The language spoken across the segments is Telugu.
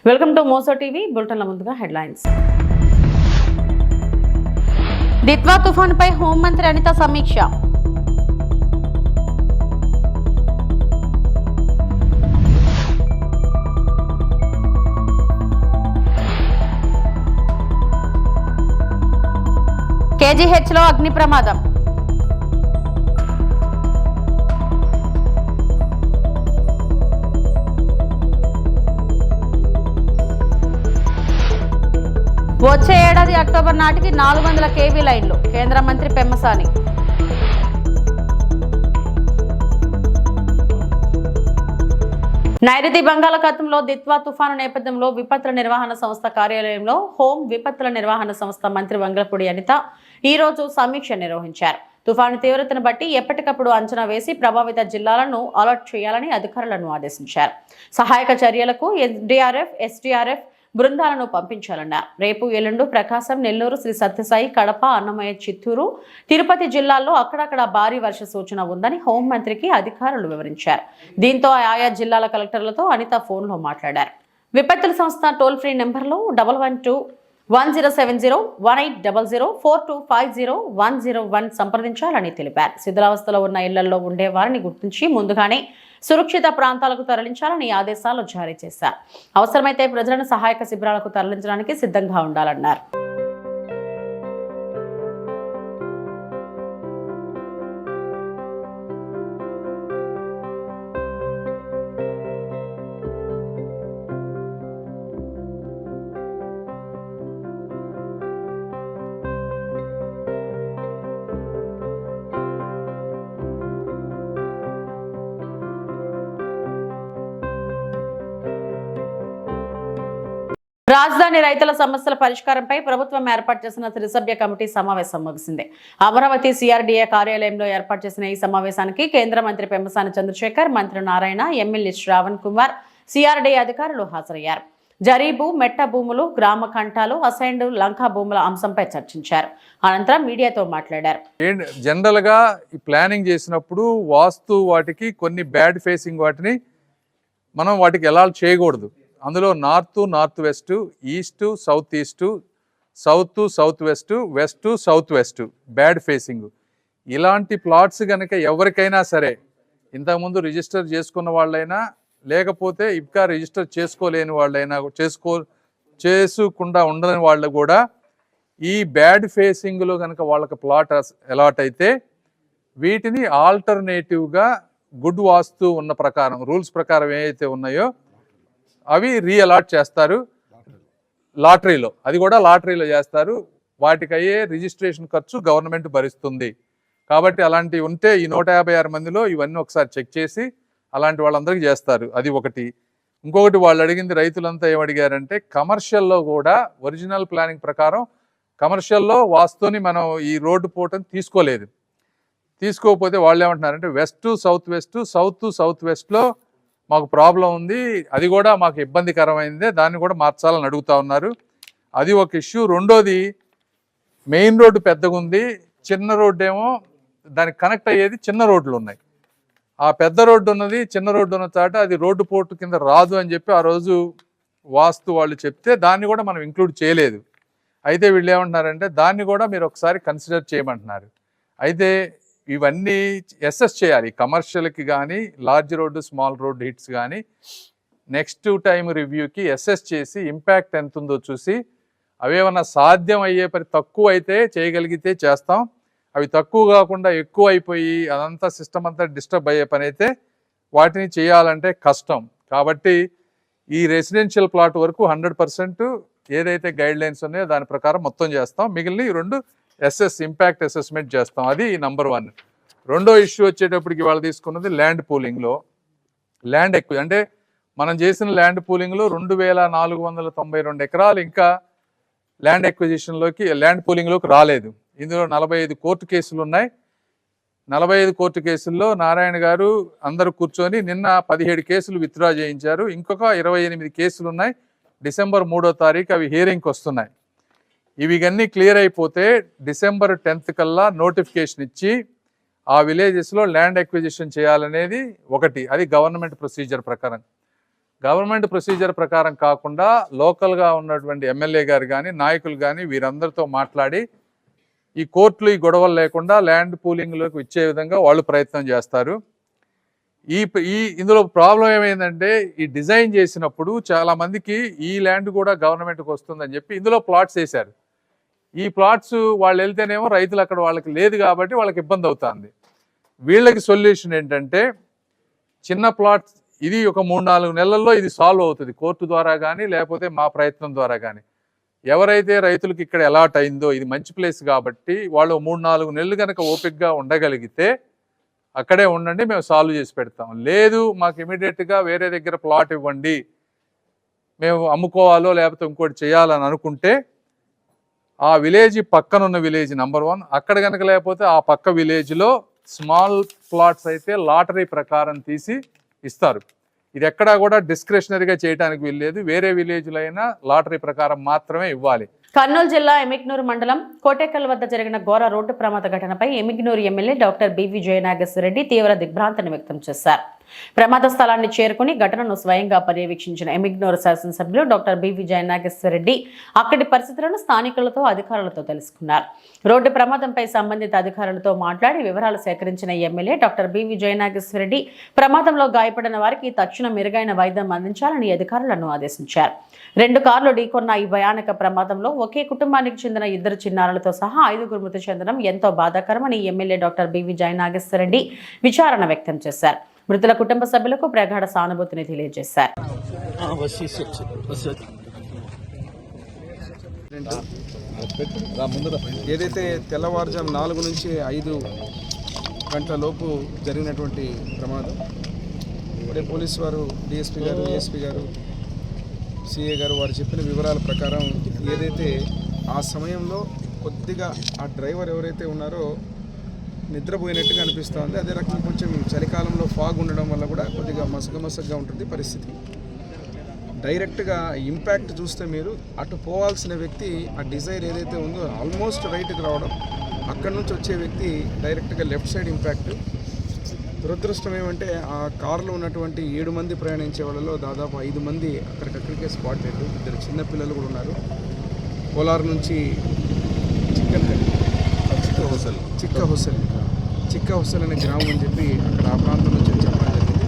వెల్కమ్ టు మోసో టీవీ. బులెటిన్ల ముందుగా హెడ్లైన్స్. దిత్వా తుఫానుపై హోంమంత్రి అనిత సమీక్ష. కేజీహెచ్లో అగ్ని ప్రమాదం. వచ్చే ఏడాది అక్టోబర్ నాటికి 400 కేవీ లైన్లు. కేంద్ర మంత్రి పెమ్మసాని. నైరుతి బంగాళాఖాతంలో దిత్వా తుఫాను నేపథ్యంలో విపత్తుల నిర్వహణ సంస్థ కార్యాలయంలో హోం విపత్తుల నిర్వహణ సంస్థ మంత్రి వంగలపూడి అనిత ఈ రోజు సమీక్ష నిర్వహించారు. తుఫాను తీవ్రతను బట్టి ఎప్పటికప్పుడు అంచనా వేసి ప్రభావిత జిల్లాలను అలర్ట్ చేయాలని అధికారులను ఆదేశించారు. సహాయక చర్యలకు ఎన్డీఆర్ఎఫ్, ఎస్డీఆర్ఎఫ్ బృందాలను పంపించాలన్నారు. రేపు, ఎల్లుండు ప్రకాశం, నెల్లూరు, శ్రీ సత్యసాయి, కడప, అన్నమయ్య, చిత్తూరు, తిరుపతి జిల్లాల్లో అక్కడక్కడ భారీ వర్ష సూచన ఉందని హోంమంత్రికి అధికారులు వివరించారు. దీంతో ఆయా జిల్లాల కలెక్టర్లతో అనిత ఫోన్లో మాట్లాడారు. విపత్తుల సంస్థ టోల్ ఫ్రీ నెంబర్లో 112107104250100101 సంప్రదించాలని తెలిపారు. శిథిలావస్థలో ఉన్న ఇళ్లలో ఉండే వారిని గుర్తించి ముందుగానే సురక్షిత ప్రాంతాలకు తరలించాలని ఆదేశాలు జారీ చేశారు. అవసరమైతే ప్రజలను సహాయక శిబిరాలకు తరలించడానికి సిద్ధంగా ఉండాలన్నారు. రాజధాని రైతుల సమస్యల పరిష్కారంపై ప్రభుత్వం ఏర్పాటు చేసిన త్రిసభ్య కమిటీ సమావేశం ముగిసింది. అమరావతి సిఆర్డీఏ కార్యాలయంలో ఏర్పాటు చేసిన ఈ సమావేశానికి కేంద్ర మంత్రి పెమ్మసాని చంద్రశేఖర్, మంత్రి నారాయణ, ఎమ్మెల్యే శ్రావణ్ కుమార్, సిఆర్డీఏ అధికారులు హాజరయ్యారు. జరీబు, మెట్ట భూములు, గ్రామ కంఠాలు, అసైన్డ్ లంకా భూముల అంశంపై చర్చించారు. అనంతరం మీడియాతో మాట్లాడారు. జనరల్ గా ప్లానింగ్ చేసినప్పుడు వాస్తు వాటికి కొన్ని బ్యాడ్ ఫేసింగ్ వాటిని మనం వాటికి ఎలా చేయకూడదు. అందులో north west, east south east, south west, west south west bad facing. ఇలాంటి ప్లాట్స్ కనుక ఎవరికైనా సరే, ఇంతకుముందు రిజిస్టర్ చేసుకున్న వాళ్ళైనా లేకపోతే ఇంకా రిజిస్టర్ చేసుకోలేని వాళ్ళైనా చేసుకుండా ఉండని వాళ్ళు కూడా ఈ బ్యాడ్ ఫేసింగ్లో కనుక వాళ్ళకి ప్లాట్ అలాట్ అయితే వీటిని ఆల్టర్నేటివ్గా గుడ్ వాస్తు ఉన్న ప్రకారం, రూల్స్ ప్రకారం ఏవైతే ఉన్నాయో అవి రీఅలాట్ చేస్తారు లాటరీలో. అది కూడా లాటరీలో చేస్తారు. వాటికి అయ్యే రిజిస్ట్రేషన్ ఖర్చు గవర్నమెంట్ భరిస్తుంది. కాబట్టి అలాంటివి ఉంటే ఈ 156 మందిలో ఇవన్నీ ఒకసారి చెక్ చేసి అలాంటి వాళ్ళందరికీ చేస్తారు. అది ఒకటి. ఇంకొకటి వాళ్ళు అడిగింది, రైతులంతా ఏమడిగారంటే కమర్షియల్లో కూడా ఒరిజినల్ ప్లానింగ్ ప్రకారం కమర్షియల్లో వాస్తుని మనం ఈ రోడ్డు పోవటం తీసుకోకపోతే వాళ్ళు ఏమంటున్నారంటే వెస్ట్ సౌత్ వెస్ట్లో మాకు ప్రాబ్లం ఉంది, అది కూడా మాకు ఇబ్బందికరమైందే, దాన్ని కూడా మార్చాలని అడుగుతా ఉన్నారు. అది ఒక ఇష్యూ. రెండోది, మెయిన్ రోడ్డు పెద్దగా ఉంది, చిన్న రోడ్డు ఏమో దానికి కనెక్ట్ అయ్యేది చిన్న రోడ్లు ఉన్నాయి. ఆ పెద్ద రోడ్డు ఉన్నది, చిన్న రోడ్డు ఉన్న చాట అది రోడ్డు పోర్టు కింద రాదు అని చెప్పి ఆ రోజు వాస్తు వాళ్ళు చెప్తే దాన్ని కూడా మనం ఇంక్లూడ్ చేయలేదు. అయితే వీళ్ళు ఏమంటున్నారంటే దాన్ని కూడా మీరు ఒకసారి కన్సిడర్ చేయమంటున్నారు. అయితే ఇవన్నీ అసెస్ చేయాలి. కమర్షియల్కి కానీ, large road, small road hits కానీ నెక్స్ట్ టైం రివ్యూకి అసెస్ చేసి ఇంపాక్ట్ ఎంత ఉందో చూసి అవేమన్నా సాధ్యం అయ్యే పని తక్కువ అయితే చేయగలిగితే చేస్తాం. అవి తక్కువ కాకుండా ఎక్కువ అయిపోయి అదంతా సిస్టమ్ అంతా డిస్టర్బ్ అయ్యే పని అయితే వాటిని చేయాలంటే కష్టం. కాబట్టి ఈ రెసిడెన్షియల్ ప్లాట్ వరకు 100% ఏదైతే గైడ్ లైన్స్ ఉన్నాయో దాని ప్రకారం మొత్తం చేస్తాం. మిగిలిన ఈ 2 ఇంపాక్ట్ అసెస్మెంట్ చేస్తాం. అది నెంబర్ 1. రెండో ఇష్యూ వచ్చేటప్పటికి వాళ్ళు తీసుకున్నది ల్యాండ్ పూలింగ్లో ల్యాండ్ ఎక్కువ. అంటే మనం చేసిన ల్యాండ్ పూలింగ్లో 2492 ఎకరాలు ఇంకా ల్యాండ్ పూలింగ్లోకి రాలేదు. ఇందులో 45 కోర్టు కేసులు ఉన్నాయి. 45 కోర్టు కేసుల్లో నారాయణ గారు అందరూ కూర్చొని నిన్న 17 కేసులు విత్డ్రా చేయించారు. ఇంకొక 28 కేసులు ఉన్నాయి. డిసెంబర్ 3వ తారీఖు అవి హియరింగ్కి వస్తున్నాయి. ఇవన్నీ క్లియర్ అయిపోతే డిసెంబర్ 10th కల్లా నోటిఫికేషన్ ఇచ్చి ఆ విలేజెస్లో ల్యాండ్ ఎక్విజిషన్ చేయాలనేది ఒకటి. అది గవర్నమెంట్ ప్రొసీజర్ ప్రకారం. గవర్నమెంట్ ప్రొసీజర్ ప్రకారం కాకుండా లోకల్గా ఉన్నటువంటి ఎమ్మెల్యే గారు కానీ నాయకులు కానీ వీరందరితో మాట్లాడి ఈ కోర్టులు ఈ గొడవలు లేకుండా ల్యాండ్ పూలింగ్లోకి ఇచ్చే విధంగా వాళ్ళు ప్రయత్నం చేస్తారు. ఇందులో ప్రాబ్లం ఏమైందంటే ఈ డిజైన్ చేసినప్పుడు చాలామందికి ఈ ల్యాండ్ కూడా గవర్నమెంట్కి వస్తుందని చెప్పి ఇందులో ప్లాట్స్ వేశారు. ఈ ప్లాట్స్ వాళ్ళు వెళ్తేనేమో రైతులు అక్కడ వాళ్ళకి లేదు కాబట్టి వాళ్ళకి ఇబ్బంది అవుతుంది. వీళ్ళకి సొల్యూషన్ ఏంటంటే చిన్న ప్లాట్స్ ఇది ఒక 3-4 నెలల్లో ఇది సాల్వ్ అవుతుంది కోర్టు ద్వారా కానీ లేకపోతే మా ప్రయత్నం ద్వారా కానీ. ఎవరైతే రైతులకు ఇక్కడ అలాట్ అయిందో ఇది మంచి ప్లేస్ కాబట్టి వాళ్ళు 3-4 నెలలు కనుక ఓపికగా ఉండగలిగితే అక్కడే ఉండండి, మేము సాల్వ్ చేసి పెడతాం. లేదు మాకు ఇమీడియట్గా వేరే దగ్గర ప్లాట్ ఇవ్వండి, మేము అమ్ముకోవాలో లేకపోతే ఇంకోటి చేయాలని అనుకుంటే ఆ విలేజ్ పక్కనున్న విలేజ్ నెంబర్ 1 అక్కడ కనుక లేకపోతే ఆ పక్క విలేజ్లో స్మాల్ ప్లాట్స్ అయితే లాటరీ ప్రకారం తీసి ఇస్తారు. ఇది ఎక్కడా కూడా డిస్క్రిషనరీగా చేయడానికి వీల్లేదు. వేరే విలేజ్లో అయినా లాటరీ ప్రకారం మాత్రమే ఇవ్వాలి. కర్నూలు జిల్లా ఎమిగ్నూరు మండలం కోటేకల్ వద్ద జరిగిన ఘోర రోడ్డు ప్రమాద ఘటనపై Emmiganur MLA doctor BV Jayanageswara Reddy తీవ్ర దిగ్భ్రాంతిని వ్యక్తం చేశారు. ప్రమాద స్థలాన్ని చేరుకుని ఘటనను స్వయంగా పర్యవేక్షించిన ఎమిగ్నూరు శాసనసభ్యులు డాక్టర్ బివి జయనాగేశ్వరరెడ్డి అక్కడి పరిస్థితులను స్థానికులతో అధికారులతో తెలుసుకున్నారు. రోడ్డు ప్రమాదంపై సంబంధిత అధికారులతో మాట్లాడి వివరాలు సేకరించిన ఎమ్మెల్యే డాక్టర్ బివి జయనాగేశ్వరరెడ్డి ప్రమాదంలో గాయపడిన వారికి తక్షణ మెరుగైన వైద్యం అందించాలని అధికారులను ఆదేశించారు. 2 కార్లు ఢీకొన్న ఈ భయానక ప్రమాదంలో ఒకే కుటుంబానికి చెందిన 2 చిన్నారులతో సహా 5గురు మృతి చెందడం ఎంతో బాధాకరమని ఎమ్మెల్యే డాక్టర్ బివి జయనాగేశ్వరరెడ్డి విచారణ వ్యక్తం చేశారు. మృతుల కుటుంబ సభ్యులకు ప్రగాఢ సానుభూతిని తెలియజేశారు. ఏదైతే తెల్లవారుజాము 4 నుంచి 5 గంటల లోపు జరిగినటువంటి ప్రమాదం, ఇప్పుడే పోలీసు వారు డిఎస్పీ గారు, ఏఎస్పీ గారు, సిఏ గారు వారు చెప్పిన వివరాల ప్రకారం ఏదైతే ఆ సమయంలో కొద్దిగా ఆ డ్రైవర్ ఎవరైతే ఉన్నారో నిద్రపోయినట్టుగా అనిపిస్తుంది. అదే రకంగా కొంచెం చలికాలంలో ఫాగ్ ఉండడం వల్ల కూడా కొద్దిగా మసగగా ఉంటుంది పరిస్థితి. డైరెక్ట్గా ఇంపాక్ట్ చూస్తే మీరు అటు పోవాల్సిన వ్యక్తి ఆ డిజైర్ ఏదైతే ఉందో ఆల్మోస్ట్ రైట్కి రావడం, అక్కడి నుంచి వచ్చే వ్యక్తి డైరెక్ట్గా లెఫ్ట్ సైడ్ ఇంపాక్ట్. దురదృష్టం ఏమంటే ఆ కారులో ఉన్నటువంటి 7 మంది ప్రయాణించే వాళ్ళలో దాదాపు 5 మంది అక్కడికక్కడికే స్పాట్ డెడ్. 2 చిన్నపిల్లలు కూడా ఉన్నారు. కోలార్ నుంచి చిక్క హుసల్ అనే గ్రామం అని చెప్పి అక్కడ ఆ ప్రాంతం నుంచి చెప్పడం జరిగింది.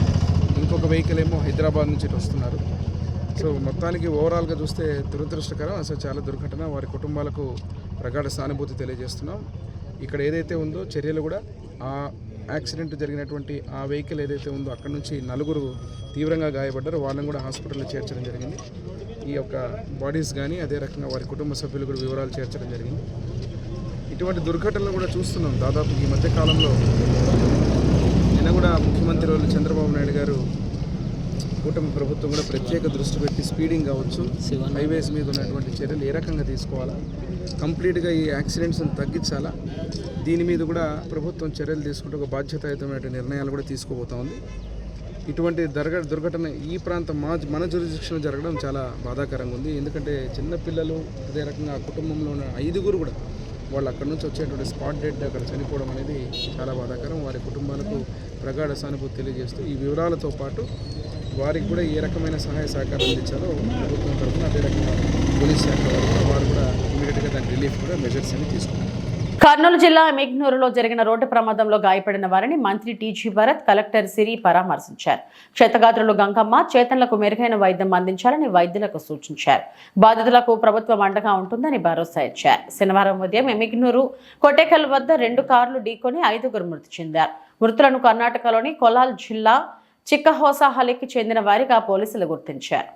ఇంకొక వెహికల్ ఏమో హైదరాబాద్ నుంచి వస్తున్నారు. సో మొత్తానికి ఓవరాల్గా చూస్తే దురదృష్టకరం, అసలు చాలా దుర్ఘటన. వారి కుటుంబాలకు ప్రగాఢ సానుభూతి తెలియజేస్తున్నాం. ఇక్కడ ఏదైతే ఉందో చర్యలు కూడా ఆ యాక్సిడెంట్ జరిగినటువంటి ఆ వెహికల్ ఏదైతే ఉందో అక్కడ నుంచి 4 తీవ్రంగా గాయపడ్డారు. వాళ్ళని కూడా హాస్పిటల్లో చేర్చడం జరిగింది. ఈ యొక్క బాడీస్ కానీ అదే రకంగా వారి కుటుంబ సభ్యులు కూడా వివరాలు చేర్చడం జరిగింది. ఇటువంటి దుర్ఘటనలు కూడా చూస్తున్నాం దాదాపు ఈ మధ్యకాలంలో. నిన్న కూడా ముఖ్యమంత్రి వాళ్ళు చంద్రబాబు నాయుడు గారు కూటమి ప్రభుత్వం కూడా ప్రత్యేక దృష్టి పెట్టి స్పీడింగ్ కావచ్చు, హైవేస్ మీద ఉన్నటువంటి చర్యలు ఏ రకంగా తీసుకోవాలా, కంప్లీట్గా ఈ యాక్సిడెంట్స్ని తగ్గించాలా, దీని మీద కూడా ప్రభుత్వం చర్యలు తీసుకుంటూ ఒక బాధ్యతాయుతమైన నిర్ణయాలు కూడా తీసుకోబోతా ఉంది. ఇటువంటి దుర్ఘటన ఈ ప్రాంతం మన జ్యూరిడిక్షన్లో జరగడం చాలా బాధాకరంగా ఉంది. ఎందుకంటే చిన్నపిల్లలు అదే రకంగా ఆ కుటుంబంలో ఉన్న 5గురు కూడా వాళ్ళు అక్కడ నుంచి వచ్చేటువంటి స్పాట్ డెడ్ అక్కడ చనిపోవడం అనేది చాలా బాధాకరం. వారి కుటుంబాలకు ప్రగాఢ సానుభూతి తెలియజేస్తూ ఈ వివరాలతో పాటు వారికి కూడా ఏ రకమైన సహాయ సహకారం అందించాలో ప్రభుత్వం తరఫున అదే రకంగా పోలీస్ శాఖ వారు కూడా ఇమీడియట్గా దాని రిలీఫ్ కూడా మెజర్స్ అని తీసుకున్నారు. కర్నూలు జిల్లా ఎమిగ్నూరులో జరిగిన రోడ్డు ప్రమాదంలో గాయపడిన వారిని మంత్రి టీజీ భరత్, కలెక్టర్ సిరి పరామర్శించారు. క్షతగాత్రులు గంగమ్మ, చేతన్లకు మెరుగైన వైద్యం అందించాలని వైద్యులకు సూచించారు. బాధితులకు ప్రభుత్వం అండగా ఉంటుందని భరోసా ఇచ్చారు. శనివారం ఉదయం ఎమిగ్నూరు కోటేకల్ వద్ద 2 కార్లు ఢీకొని 5గురు మృతి చెందారు. మృతులను కర్ణాటకలోని కొలాల్ జిల్లా చిక్కహోసాహలికి చెందిన వారిగా పోలీసులు గుర్తించారు.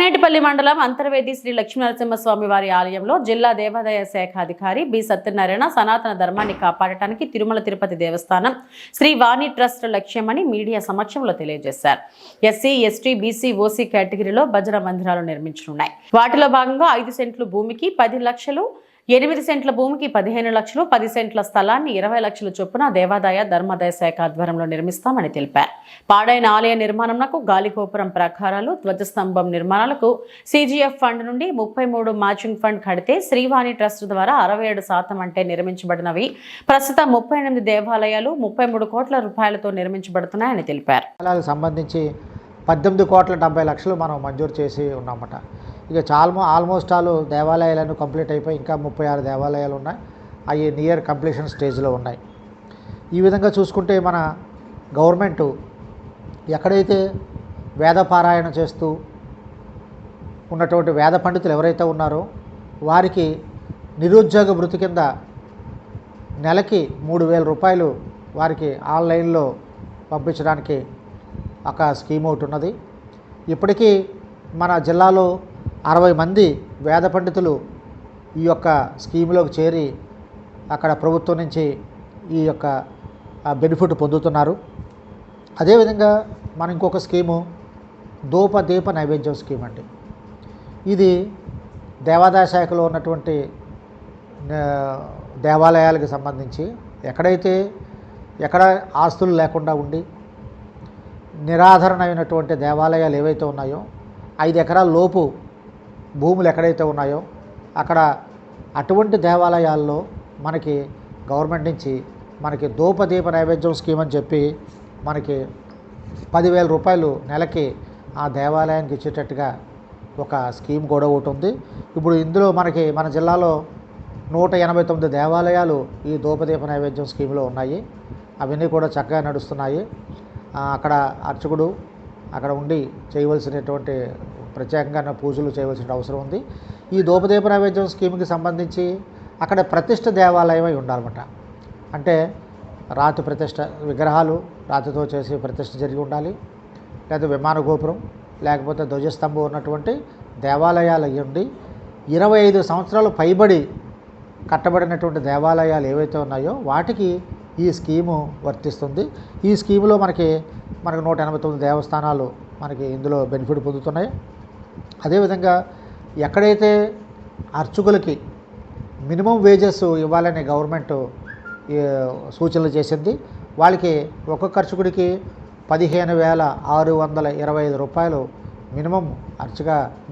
కోనేటిపల్లి మండలం అంతర్వేది శ్రీ లక్ష్మీనరసింహస్వామి వారి ఆలయంలో జిల్లా దేవాదాయ శాఖ అధికారి బి సత్యనారాయణ సనాతన ధర్మాన్ని కాపాడటానికి తిరుమల తిరుపతి దేవస్థానం శ్రీ వాణి ట్రస్ట్ లక్ష్యమని మీడియా సమక్షంలో తెలియజేశారు. ఎస్సీ, ఎస్టీ, బీసీ, ఓసీ కేటగిరీలో భజన మందిరాలు నిర్మించనున్నాయి. వాటిలో భాగంగా 5 సెంట్లు భూమికి 10 లక్షలు, 8 సెంట్ల భూమికి 15 లక్షలు, 10 సెంట్ల స్థలాన్ని 20 లక్షల చొప్పున దేవాదాయ ధర్మాదాయ శాఖ ఆధ్వర్యంలో నిర్మిస్తామని తెలిపారు. పాడైన ఆలయ నిర్మాణంకు గాలిగోపురం ప్రాకారాలు, ధ్వజస్తంభం నిర్మాణాలకు CGF ఫండ్ నుండి 33 మ్యాచింగ్ ఫండ్ కడితే శ్రీవాణి ట్రస్ట్ ద్వారా 67% అంటే నిర్మించబడినవి. ప్రస్తుతం 38 దేవాలయాలు 33 కోట్ల రూపాయలతో నిర్మించబడుతున్నాయని తెలిపారు. సంబంధించి 18 కోట్ల 70 లక్షలు మనం మంజూరు చేసి ఉన్నామట. ఇక ఆల్మోస్ట్ ఆల్ దేవాలయాలను కంప్లీట్ అయిపోయి ఇంకా 36 దేవాలయాలు ఉన్నాయి. అవి నియర్ కంప్లీషన్ స్టేజ్లో ఉన్నాయి. ఈ విధంగా చూసుకుంటే మన గవర్నమెంట్ ఎక్కడైతే వేద పారాయణ చేస్తూ ఉన్నటువంటి వేద పండితులు ఎవరైతే ఉన్నారో వారికి నిరుద్యోగ భృతి కింద నెలకి 3,000 రూపాయలు వారికి ఆన్లైన్లో పంపించడానికి ఒక స్కీమ్ ఒకటి ఉన్నది. ఇప్పటికీ మన జిల్లాలో 60 మంది వేద పండితులు ఈ యొక్క స్కీమ్లోకి చేరి అక్కడ ప్రభుత్వం నుంచి ఈ యొక్క బెనిఫిట్ పొందుతున్నారు. అదేవిధంగా మన ఇంకొక స్కీము దీప నైవేద్యం స్కీమ్ అండి. ఇది దేవాదాయ శాఖలో ఉన్నటువంటి దేవాలయాలకు సంబంధించి ఎక్కడ ఆస్తులు లేకుండా ఉండి నిరాధరణ అయినటువంటి దేవాలయాలు ఏవైతే ఉన్నాయో 5 ఎకరాల లోపు భూములు ఎక్కడైతే ఉన్నాయో అక్కడ అటువంటి దేవాలయాల్లో మనకి గవర్నమెంట్ నుంచి మనకి దీప నైవేద్యం స్కీమ్ అని చెప్పి మనకి 10,000 రూపాయలు నెలకి ఆ దేవాలయానికి ఇచ్చేటట్టుగా ఒక స్కీమ్ కూడా ఒకటి ఉంది. ఇప్పుడు ఇందులో మన జిల్లాలో 189 దేవాలయాలు ఈ దీప నైవేద్యం స్కీమ్లో ఉన్నాయి. అవన్నీ కూడా చక్కగా నడుస్తున్నాయి. అక్కడ అర్చకుడు అక్కడ ఉండి చేయవలసినటువంటి ప్రత్యేకంగా పూజలు చేయవలసిన అవసరం ఉంది. ఈ దీప నైవేద్యం స్కీమ్కి సంబంధించి అక్కడ ప్రతిష్ఠ దేవాలయం అయి ఉండాలన్నమాట. అంటే రాతి ప్రతిష్ఠ విగ్రహాలు రాతితో చేసి ప్రతిష్ఠ జరిగి ఉండాలి. లేదా విమాన గోపురం లేకపోతే ధ్వజస్తంభం ఉన్నటువంటి దేవాలయాలు అయ్యి ఉండి 25 సంవత్సరాలు పైబడి కట్టబడినటువంటి దేవాలయాలు ఏవైతే ఉన్నాయో వాటికి ఈ స్కీము వర్తిస్తుంది. ఈ స్కీములో మనకి 189 దేవస్థానాలు మనకి ఇందులో బెనిఫిట్ పొందుతున్నాయి. అదేవిధంగా ఎక్కడైతే అర్చకులకి మినిమం వేజెస్ ఇవ్వాలని గవర్నమెంట్ సూచనలు చేసింది, వాళ్ళకి ఒక్కొక్క అర్చకుడికి 15,625 రూపాయలు మినిమం అర్చక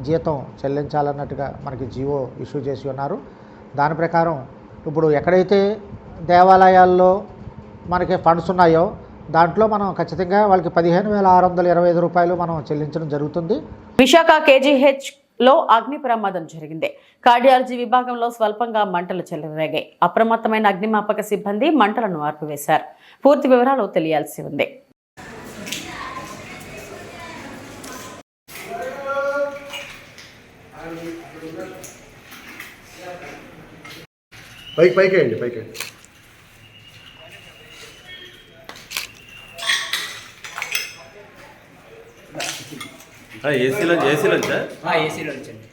జీతం చెల్లించాలన్నట్టుగా మనకి జీవో ఇష్యూ చేసి ఉన్నారు. దాని ప్రకారం ఇప్పుడు ఎక్కడైతే దేవాలయాల్లో మనకి ఫండ్స్ ఉన్నాయో దాంట్లో మనం ఖచ్చితంగా వాళ్ళకి 15,625 రూపాయలు మనం చెల్లించడం జరుగుతుంది. విశాఖ KGH లో అగ్ని ప్రమాదం జరిగింది. కార్డియాలజీ విభాగంలో స్వల్పంగా మంటలు చెలరేగాయి. అప్రమత్తమైన అగ్నిమాపక సిబ్బంది మంటలను ఆర్పివేశారు. పూర్తి వివరాలు తెలియాల్సి ఉంది. పైకి ఏసీలో వచ్చండి.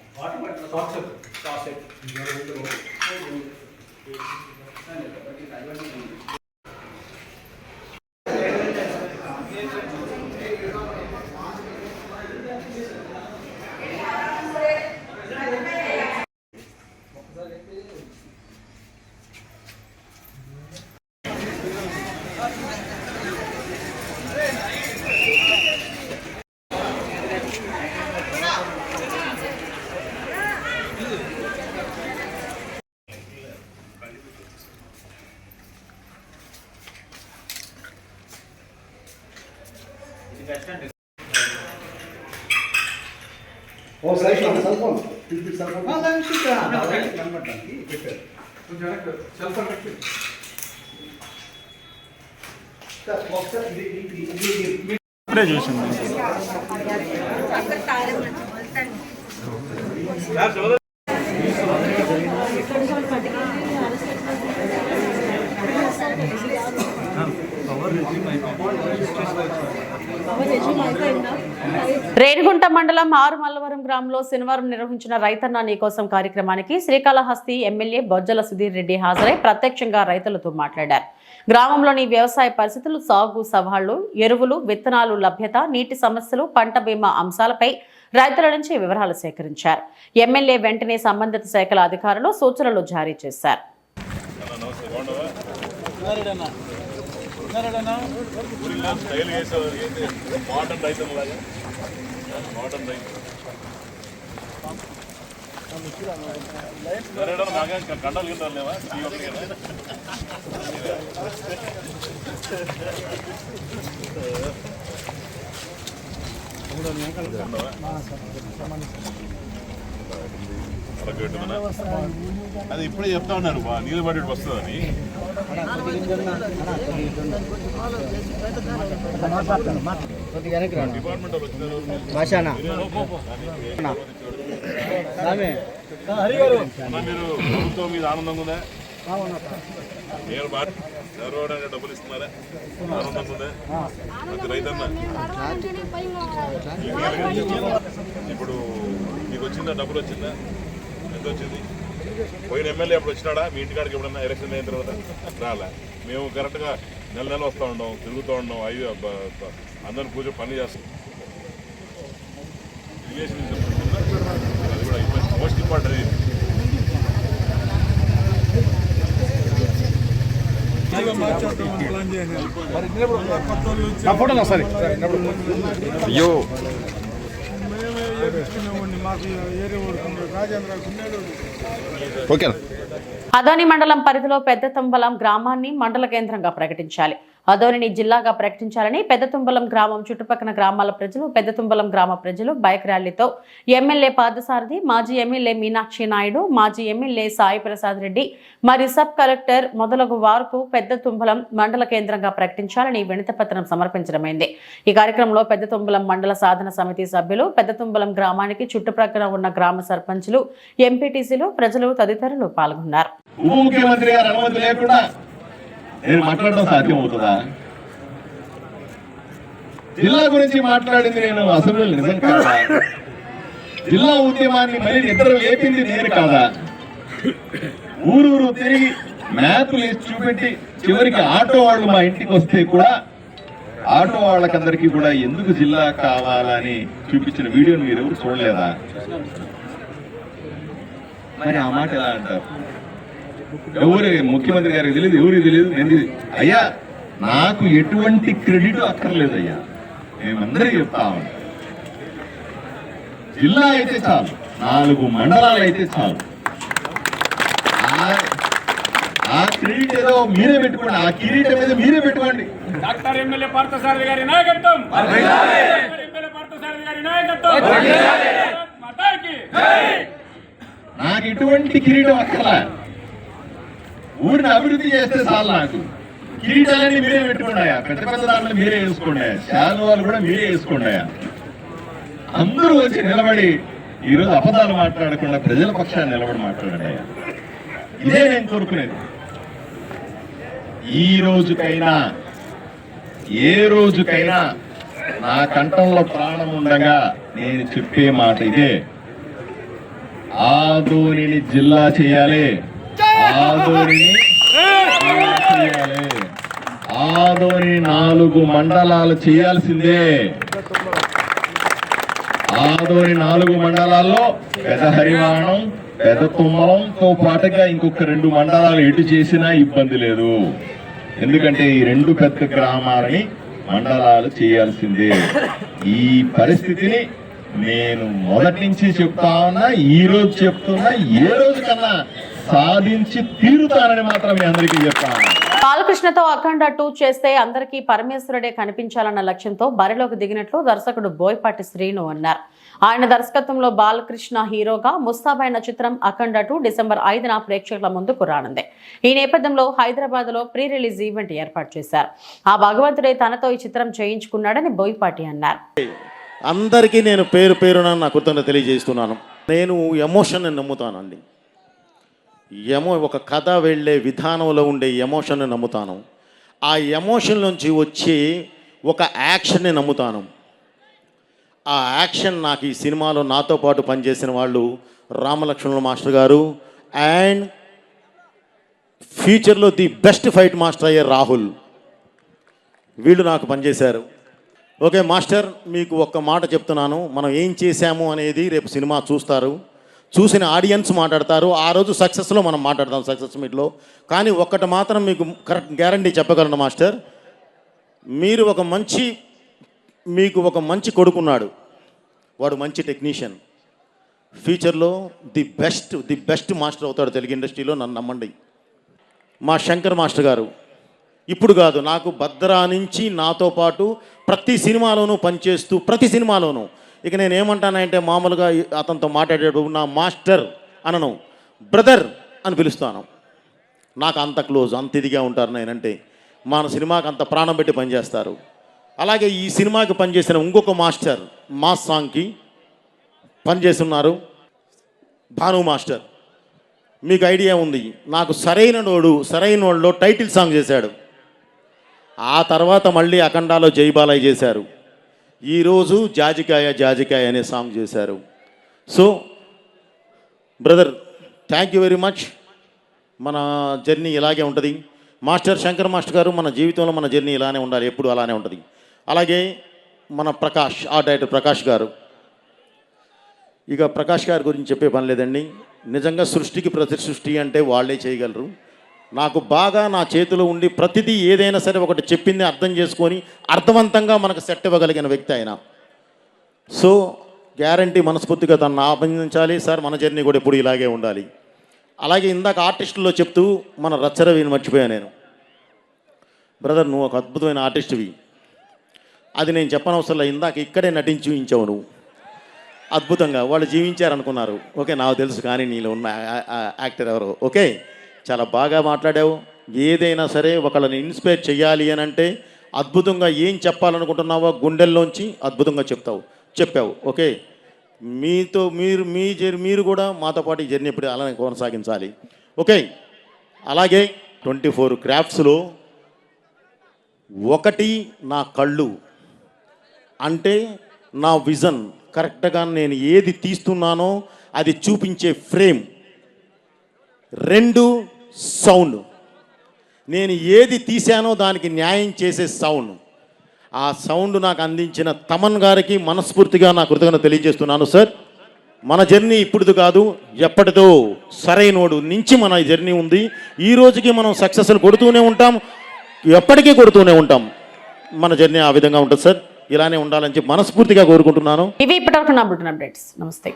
రేణిగుంట మండలం ఆరుమల్లవరం గ్రామంలో శనివారం నిర్వహించిన రైతన్న నీకోసం కార్యక్రమానికి శ్రీకాళహస్తి ఎమ్మెల్యే బొజ్జల సుధీర్ రెడ్డి హాజరై ప్రత్యక్షంగా రైతులతో మాట్లాడారు. గ్రామంలోని వ్యవసాయ పరిస్థితులు, సాగు సవాళ్లు, ఎరువులు, విత్తనాలు లభ్యత, నీటి సమస్యలు, పంట బీమా అంశాలపై రైతుల నుంచి వివరాలు సేకరించారు. ఎమ్మెల్యే వెంటనే సంబంధిత శాఖల అధికారులు సూచనలు జారీ చేశారు. అది ఇప్పుడే చెప్తా ఉన్నాను నీళ్ళు పడి వస్తుందని. డిపార్ట్మెంట్ మీరు ప్రభుత్వం మీద ఆనందంగా ఉందా? నేను చదవడానికి డబ్బులు ఇస్తున్నారా? ఆనందంగా ఉందా? అది రైతన్న ఇప్పుడు నీకు వచ్చిందా? డబ్బులు వచ్చిందా? ఎంత వచ్చింది? పోయిన ఎమ్మెల్యే అప్పుడు వచ్చినాడా మీ ఇంటికాడికి? ఎప్పుడన్నా ఎలక్షన్ అయిన తర్వాత రాలే. మేము కరెక్ట్గా నెల వస్తూ ఉంటాం, తిరుగుతూ ఉంటాం, అందరిని పూజ పని చేస్తాం. ఇరిగేషన్ అది కూడా మోస్ట్ ఇంపార్టెంట్. అయ్యో ఓకే. అదోని మండలం పరిధిలో పెద్దతుంబలం గ్రామాన్ని మండల కేంద్రంగా ప్రకటించాలి. అదోనిని జిల్లాగా ప్రకటించాలని పెద్దతుంబలం గ్రామం చుట్టుపక్కల గ్రామాల ప్రజలు, పెద్దతుంబలం గ్రామ ప్రజలు బైక్ ర్యాలీతో ఎమ్మెల్యే పాదసారథి, మాజీ ఎమ్మెల్యే మీనాక్షి నాయుడు, మాజీ ఎమ్మెల్యే సాయి ప్రసాద్ రెడ్డి మరియు సబ్ కలెక్టర్ మొదలగు వారికి పెద్దతుంబలం మండల కేంద్రంగా ప్రకటించాలని వినతిపత్రం సమర్పించడమైంది. ఈ కార్యక్రమంలో పెద్దతుంబలం మండల సాధన సమితి సభ్యులు, పెద్దతుంబలం గ్రామానికి చుట్టుప్రక్కల ఉన్న గ్రామ సర్పంచులు, ఎంపీటీసీలు, ప్రజలు తదితరులు పాల్గొన్నారు. ఉప ముఖ్యమంత్రి గారి అనుమతి లేకుండా నేను మాట్లాడడం సాధ్యం అవుతుందా? జిల్లా గురించి మాట్లాడింది నేను అసెంబ్లీలో నిజం కాదా? జిల్లా ఉద్యమాన్ని మళ్ళీ నిద్ర లేపింది నేను కాదా? ఊరూరు తిరిగి మ్యాప్లు వేసి చూపెట్టి చివరికి ఆటో వాళ్ళు మా ఇంటికి వస్తే కూడా ఆటో వాళ్ళకందరికీ కూడా ఎందుకు జిల్లా కావాలని చూపించిన వీడియోని మీరు ఎవరు చూడలేదా? మరి ఆ మాట ఎలా అంటారు? ఎవరు ముఖ్యమంత్రి గారికి తెలియదు, ఎవరికి తెలియదు. అయ్యా నాకు ఎటువంటి క్రెడిట్ అక్కర్లేదు అయ్యా, మేమందరికీ చెప్తా ఉంటాం. జిల్లా అయితే చాలు, 4 మండలాలు అయితే చాలు. ఆ క్రెడిట్ ఏదో మీరే పెట్టుకోండి, ఆ కిరీటం మీద మీరే పెట్టుకోండి. డాక్టర్ ఎమ్మెల్యే పార్థసారథి గారి నాయకత్వం, నాకు ఎటువంటి కిరీటం అక్కర్లా, ఊరిని అభివృద్ధి చేస్తే చాలు. నాకు కిరీటాలన్నీ మీరే పెట్టుకున్నాయా, పెద్ద పెద్ద దాంట్లో మీరే వేసుకున్నాయా, శాలువాలు కూడా మీరే వేసుకున్నాయా. అందరూ వచ్చి నిలబడి ఈరోజు అబద్ధాలు మాట్లాడకుండా ప్రజల పక్షాన్ని నిలబడి మాట్లాడండి. ఇదే నేను కోరుకునేది. ఈ రోజుకైనా ఏ రోజుకైనా నా కంఠంలో ప్రాణం ఉండగా నేను చెప్పే మాట ఇదే, ఆదోనిని జిల్లా చేయాలి, ఆదోనిని చేయాలి, ఆదోని 4 మండలాలు చేయాల్సిందే. ఆదోని 4 మండలాల్లో పెద్ద హరివాణం, పెద్ద తుమ్మలంతో పాటుగా ఇంకొక 2 మండలాలు ఎటు చేసినా ఇబ్బంది లేదు. ఎందుకంటే ఈ 2 పెద్ద గ్రామాలని మండలాలు చేయాల్సిందే. ఈ పరిస్థితిని నేను మొదటి నుంచి చెప్తా ఉన్నా, ఈ రోజు చెప్తున్నా, ఏ రోజు కన్నా సాధించి తీరుతానని మాత్రం మీ అందరికీ చెప్తాను. బాలకృష్ణతో అఖండ 2 చేస్తే అందరికీ పరమేశ్వరుడే కనిపించాలన్న లక్ష్యంతో బరిలోకి దిగినట్లు దర్శకుడు బోయపాటి శ్రీను అన్నారు. ఆయన దర్శకత్వంలో బాలకృష్ణ హీరోగా ముస్తాబైన చిత్రం అఖండ 2 డిసెంబర్ 5న ప్రేక్షకుల ముందుకు రానుంది. ఈ నేపథ్యంలో హైదరాబాద్ లో ప్రీ రిలీజ్ ఈవెంట్ ఏర్పాటు చేశారు. ఆ భగవంతుడే తనతో ఈ చిత్రం చేయించుకున్నాడని బోయపాటి అన్నారు. అందరికీ నేను పేరు పేరున నా కృతజ్ఞత తెలియజేస్తున్నాను. నేను ఎమోషన్ని నమ్ముతానండి. ఒక కథ వెళ్ళే విధానంలో ఉండే ఎమోషన్ని నమ్ముతాను. ఆ ఎమోషన్ నుంచి వచ్చి ఒక యాక్షన్ని నమ్ముతాను. ఆ యాక్షన్ నాకు ఈ సినిమాలో నాతో పాటు పనిచేసిన వాళ్ళు రామలక్ష్మణుల మాస్టర్ గారు అండ్ ఫ్యూచర్లో ది బెస్ట్ ఫైట్ మాస్టర్ అయ్యే రాహుల్, వీళ్ళు నాకు పనిచేశారు. ఓకే మాస్టర్, మీకు ఒక్క మాట చెప్తున్నాను, మనం ఏం చేశాము అనేది రేపు సినిమా చూస్తారు, చూసిన ఆడియన్స్ మాట్లాడతారు. ఆ రోజు సక్సెస్లో మనం మాట్లాడదాం, సక్సెస్ మీట్లో. కానీ ఒక్కటి మాత్రం మీకు కరెక్ట్ గ్యారంటీ చెప్పగలను మాస్టర్, మీకు ఒక మంచి కొడుకున్నాడు, వాడు మంచి టెక్నీషియన్, ఫ్యూచర్లో ది బెస్ట్ మాస్టర్ అవుతాడు తెలుగు ఇండస్ట్రీలో, నన్ను నమ్మండి. మా శంకర్ మాస్టర్ గారు ఇప్పుడు కాదు, నాకు భద్రా నుంచి నాతో పాటు ప్రతి సినిమాలోనూ పనిచేస్తూ, ప్రతి సినిమాలోనూ, ఇక నేను ఏమంటానంటే మామూలుగా అతనితో మాట్లాడేటప్పుడు నా మాస్టర్ అనను, బ్రదర్ అని పిలుస్తాను. నాకు అంత క్లోజ్, అంత ఇదిగా ఉంటారు నేనంటే. మన సినిమాకి అంత ప్రాణం పెట్టి పనిచేస్తారు. అలాగే ఈ సినిమాకి పనిచేసిన ఇంకొక మాస్టర్ మాస్ సాంగ్కి పనిచేస్తున్నారు, భాను మాస్టర్. మీకు ఐడియా ఉంది, నాకు సరైన వాళ్ళలో టైటిల్ సాంగ్ చేశాడు. ఆ తర్వాత మళ్ళీ అఖండాలో జైబాలయ్య చేశారు. ఈరోజు జాజికాయ అనే సాంగ్ చేశారు. So brother, thank you very much. మన జర్నీ ఇలాగే ఉంటుంది. మాస్టర్ శంకర్ మాస్టర్ గారు, మన జీవితంలో మన జర్నీ ఇలానే ఉండాలి, ఎప్పుడు అలానే ఉంటుంది. అలాగే మన ప్రకాష్, ఆర్ట్ డైరెక్టర్ ప్రకాష్ గారు, ఇక ప్రకాష్ గారి గురించి చెప్పే పని లేదండి. నిజంగా సృష్టికి ప్రతి సృష్టి అంటే వాళ్ళే చేయగలరు. నాకు బాగా నా చేతిలో ఉండి ప్రతిదీ ఏదైనా సరే ఒకటి చెప్పింది అర్థం చేసుకొని అర్థవంతంగా మనకు సెట్ ఇవ్వగలిగిన వ్యక్తి ఆయన. సో గ్యారంటీ మనస్ఫూర్తిగా తనను అభినందించాలి సార్. మన జర్నీ కూడా ఎప్పుడు ఇలాగే ఉండాలి. అలాగే ఇందాక ఆర్టిస్టుల్లో చెప్తూ మన రచ్చరవిని మర్చిపోయాను నేను. బ్రదర్, నువ్వు ఒక అద్భుతమైన ఆర్టిస్ట్వి, అది నేను చెప్పనవసరంలో, ఇందాక ఇక్కడే నటించి చూపించావు నువ్వు అద్భుతంగా. వాళ్ళు జీవించారనుకున్నారు, ఓకే నాకు తెలుసు, కానీ నీలో ఉన్న యాక్టర్ ఎవరో. ఓకే, చాలా బాగా మాట్లాడావు. ఏదైనా సరే ఒకళ్ళని ఇన్స్పైర్ చేయాలి అని అంటే అద్భుతంగా ఏం చెప్పాలనుకుంటున్నావో గుండెల్లోంచి అద్భుతంగా చెప్పావు. ఓకే, మీరు కూడా మాతో పాటు ఈ జర్నీ ఎప్పుడు అలానే కొనసాగించాలి. ఓకే, అలాగే 24 క్రాఫ్ట్స్లో ఒకటి నా కళ్ళు, అంటే నా విజన్ కరెక్ట్గా నేను ఏది తీస్తున్నానో అది చూపించే ఫ్రేమ్. 2 సౌండ్, నేను ఏది తీశానో దానికి న్యాయం చేసే సౌండ్. ఆ సౌండ్ నాకు అందించిన తమన్ గారికి మనస్ఫూర్తిగా నా కృతజ్ఞతలు తెలియజేస్తున్నాను. సార్, మన జర్నీ ఇప్పుడుది కాదు, ఎప్పటిదో సరైనోడు నుంచి మన జర్నీ ఉంది. ఈ రోజుకి మనం సక్సెస్లు కొడుతూనే ఉంటాం, ఎప్పటికీ కొడుతూనే ఉంటాం. మన జర్నీ ఆ విధంగా ఉంటుంది సార్. ఇలానే ఉండాలని చెప్పి మనస్ఫూర్తిగా కోరుకుంటున్నాను. ఇవి ఇప్పటివరకు నా బులెటిన్ అప్డేట్స్. నమస్తే.